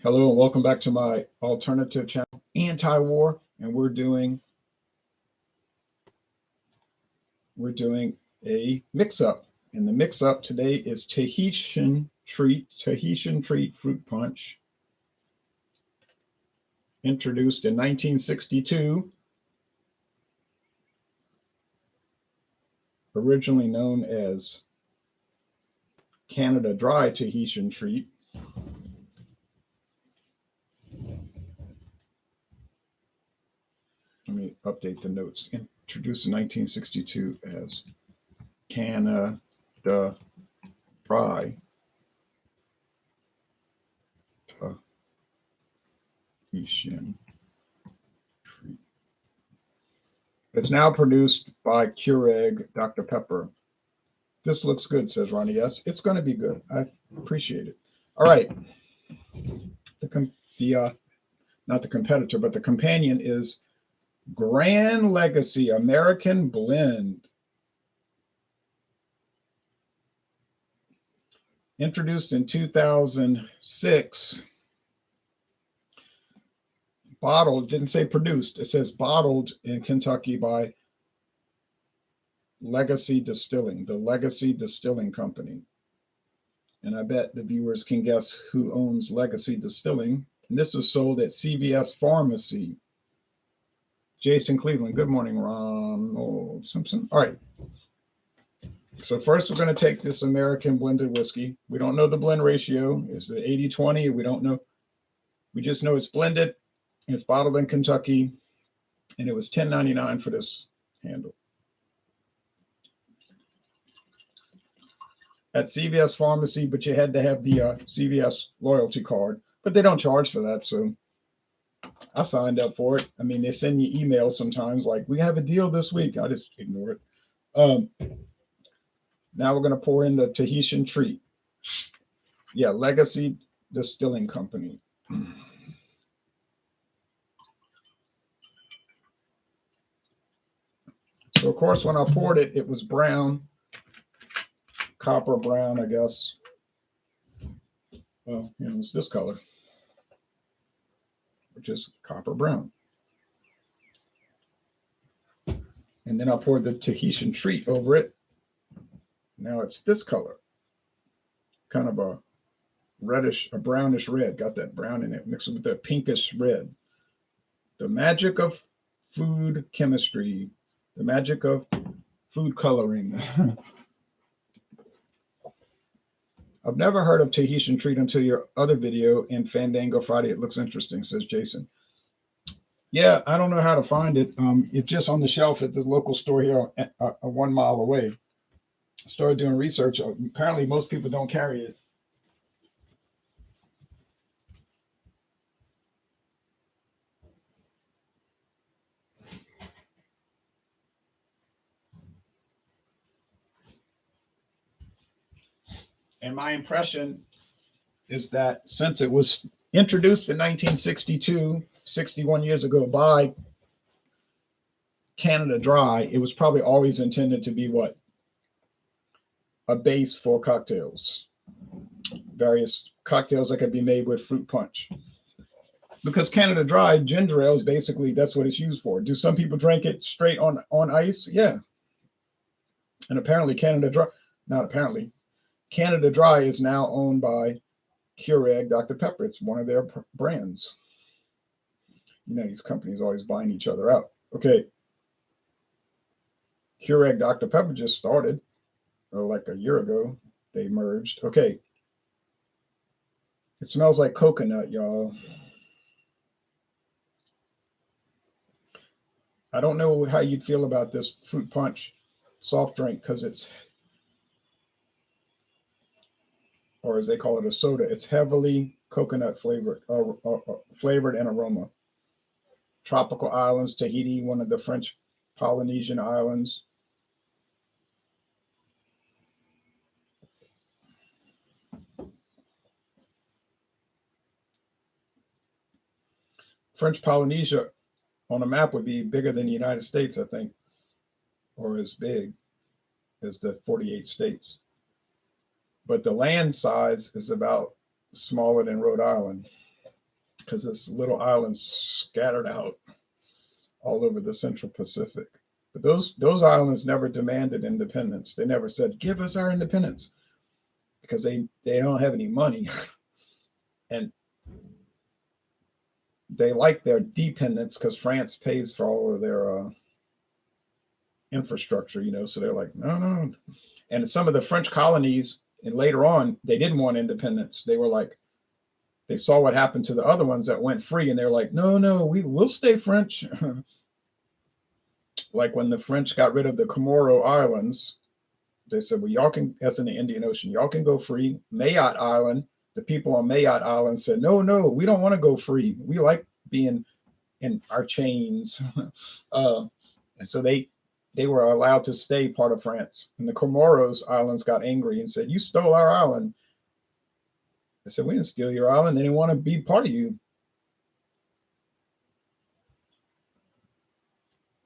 Hello and welcome back to my alternative channel, Anti-War, and we're doing a mix-up. And the mix-up today is Tahitian treat fruit punch, introduced in 1962, originally known as Canada Dry Tahitian treat. Let me update the notes. Introduced in 1962 as Canada Dry Tahitian treat. It's now produced by Keurig Dr. Pepper. This looks good, says Ronnie. Yes, it's going to be good. I appreciate it. All right. Not the competitor, but the companion is Gran Legacy American Blend. Introduced in 2006. Bottled, didn't say produced, it says bottled in Kentucky by Legacy Distilling, the Legacy Distilling Company. And I bet the viewers can guess who owns Legacy Distilling. And this is sold at CVS Pharmacy. Jason Cleveland. Good morning, Ronald Simpson. All right. So first we're going to take this American blended whiskey. We don't know the blend ratio. Is it 80-20? We don't know. We just know it's blended. It's bottled in Kentucky. And it was $10.99 for this handle. At CVS Pharmacy, but you had to have the CVS loyalty card. But they don't charge for that, so I signed up for it. I mean, they send you emails sometimes like, we have a deal this week. I just ignore it. Now we're going to pour in the Tahitian treat. Yeah, Legacy Distilling Company. So, of course, when I poured it, it was brown. Copper brown, I guess. Well, it was this color, which is copper brown. And then I poured the Tahitian treat over it. Now it's this color, kind of a reddish, a brownish red. Got that brown in it, mixed with that pinkish red. The magic of food chemistry, the magic of food coloring. I've never heard of Tahitian treat until your other video in Fandango Friday. It looks interesting, says Jason. Yeah, I don't know how to find it. It's just on the shelf at the local store here, 1 mile away. Started doing research. Apparently, most people don't carry it. And my impression is that since it was introduced in 1962, 61 years ago by Canada Dry, it was probably always intended to be what? A base for cocktails. Various cocktails that could be made with fruit punch. Because Canada Dry, ginger ale is basically, that's what it's used for. Do some people drink it straight on ice? Yeah. And apparently Canada Dry is now owned by Keurig Dr. Pepper. It's one of their brands. You know, these companies always buying each other out. Okay. Keurig Dr. Pepper just started, or like a year ago, they merged. Okay. It smells like coconut, y'all. I don't know how you'd feel about this fruit punch soft drink because it's, or as they call it, a soda. It's heavily coconut flavored and aroma. Tropical islands, Tahiti, one of the French Polynesian islands. French Polynesia on a map would be bigger than the United States, I think, or as big as the 48 states. But the land size is about smaller than Rhode Island. because it's little islands scattered out all over the Central Pacific. But those islands never demanded independence. They never said, "Give us our independence," because they don't have any money, and they like their dependence because France pays for all of their infrastructure, So they're like, no, no. And some of the French colonies, and later on, they didn't want independence. They were like, they saw what happened to the other ones that went free, and they're like, no, no, we'll stay French. Like when the French got rid of the Comoro Islands, they said, well, y'all can, that's in the Indian Ocean, y'all can go free. Mayotte Island, the people on Mayotte Island said, no, no, we don't want to go free. We like being in our chains. And so they were allowed to stay part of France. And the Comoros Islands got angry and said, you stole our island. I said, we didn't steal your island. They didn't want to be part of you.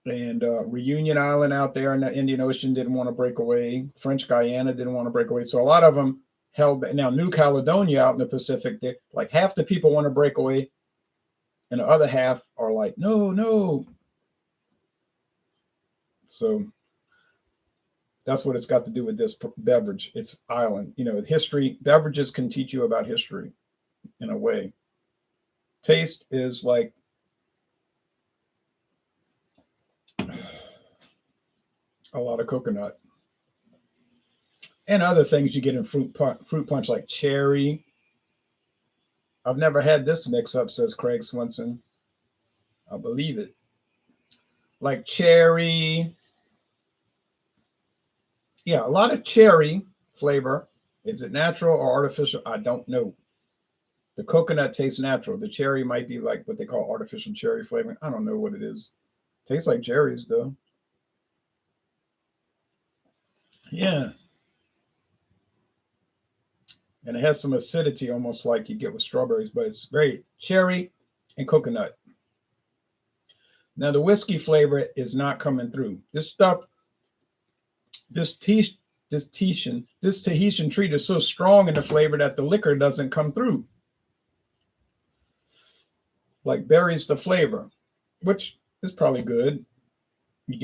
And Reunion Island out there in the Indian Ocean didn't want to break away. French Guiana didn't want to break away. So a lot of them held. Now, New Caledonia out in the Pacific, like half the people want to break away, and the other half are like, no, no. So that's what it's got to do with this beverage. It's island. History, beverages can teach you about history in a way. Taste is like a lot of coconut and other things you get in fruit punch like cherry. I've never had this mix up, says Craig Swenson. I believe it. Like cherry. Yeah, a lot of cherry flavor. Is it natural or artificial? I don't know. The coconut tastes natural. The cherry might be like what they call artificial cherry flavoring. I don't know what it is. Tastes like cherries though. Yeah. And it has some acidity, almost like you get with strawberries, but it's very cherry and coconut. Now the whiskey flavor is not coming through. This stuff, this Tahitian treat is so strong in the flavor that the liquor doesn't come through. Like buries the flavor, which is probably good. You're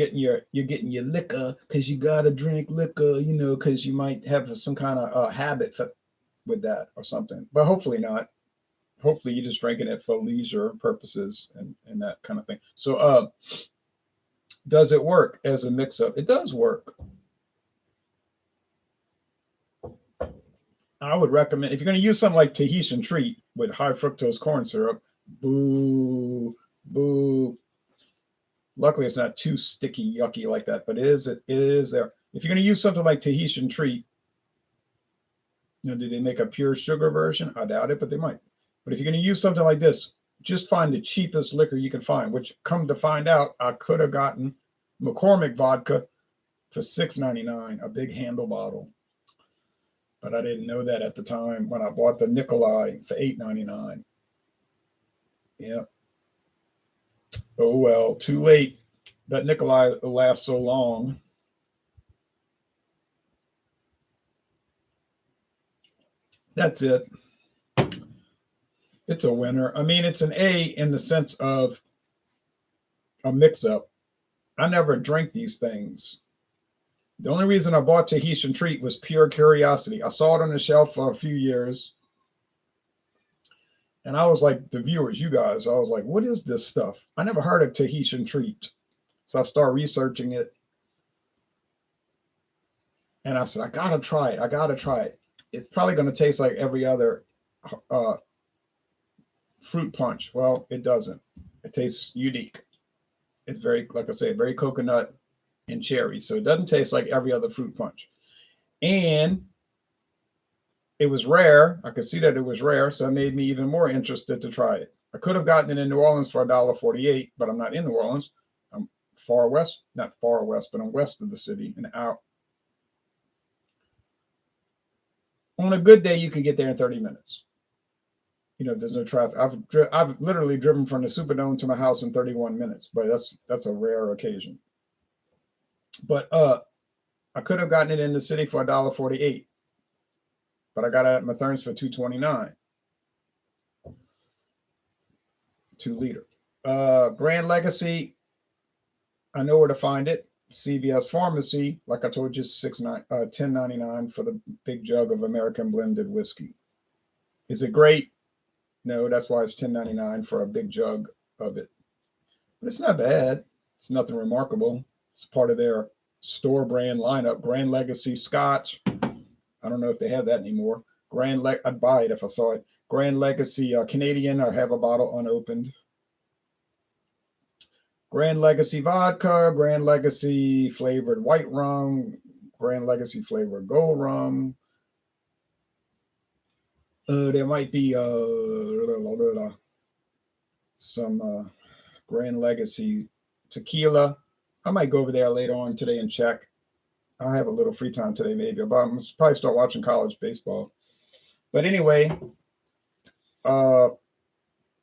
getting your liquor because you gotta drink liquor, because you might have some kind of habit with that or something. But hopefully not. Hopefully you're just drinking it for leisure purposes and that kind of thing. So does it work as a mix-up? It does work. I would recommend, if you're going to use something like Tahitian treat with high fructose corn syrup, boo, boo. Luckily, it's not too sticky, yucky like that, but it is there. If you're going to use something like Tahitian treat, do they make a pure sugar version? I doubt it, but they might. But if you're going to use something like this, just find the cheapest liquor you can find, which come to find out, I could have gotten McCormick vodka for $6.99, a big handle bottle. But I didn't know that at the time when I bought the Nikolai for $8.99. Yeah. Oh, well, too late. That Nikolai will last so long. That's it. It's a winner. I mean, it's an A in the sense of a mix-up. I never drink these things. The only reason I bought Tahitian treat was pure curiosity. I saw it on the shelf for a few years. And I was like, the viewers, you guys, I was like, what is this stuff? I never heard of Tahitian treat. So I started researching it. And I said, I got to try it. I got to try it. It's probably going to taste like every other fruit punch. Well, it doesn't. It tastes unique. It's very, like I say, very coconut and cherry. So it doesn't taste like every other fruit punch. And it was rare. I could see that it was rare. So it made me even more interested to try it. I could have gotten it in New Orleans for $1.48, but I'm not in New Orleans. I'm far west, not far west, but I'm west of the city and out. On a good day, you can get there in 30 minutes. There's no traffic. I've literally driven from the Superdome to my house in 31 minutes, but that's a rare occasion. But I could have gotten it in the city for $1.48, but I got it at Matherns for $2.29. 2 liter. Grand Legacy, I know where to find it. CVS Pharmacy, like I told you, $10.99 for the big jug of American blended whiskey. Is it great? No, that's why it's $10.99 for a big jug of it. But it's not bad. It's nothing remarkable. It's part of their store brand lineup. Grand Legacy Scotch. I don't know if they have that anymore. I'd buy it if I saw it. Grand Legacy Canadian. I have a bottle unopened. Grand Legacy Vodka. Grand Legacy flavored white rum. Grand Legacy flavored gold rum. There might be some Grand Legacy tequila. I might go over there later on today and check. I'll have a little free time today, maybe. But I'm going to probably start watching college baseball. But anyway,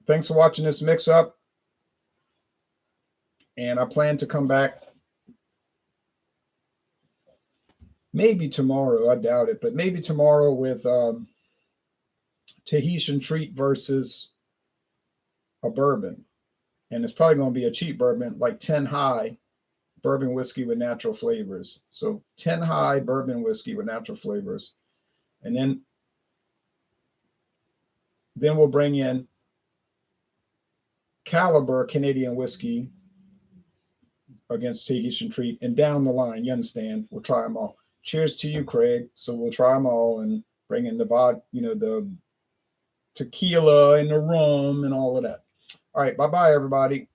thanks for watching this mix-up. And I plan to come back maybe tomorrow. I doubt it. But maybe tomorrow with Tahitian Treat versus a bourbon. And it's probably going to be a cheap bourbon, like 10 High bourbon whiskey with natural flavors. So 10 High bourbon whiskey with natural flavors. And then we'll bring in Caliber Canadian whiskey against Tahitian Treat, and down the line, you understand, we'll try them all. Cheers to you, Craig. So we'll try them all and bring in the tequila and the rum and all of that. All right, bye-bye, everybody.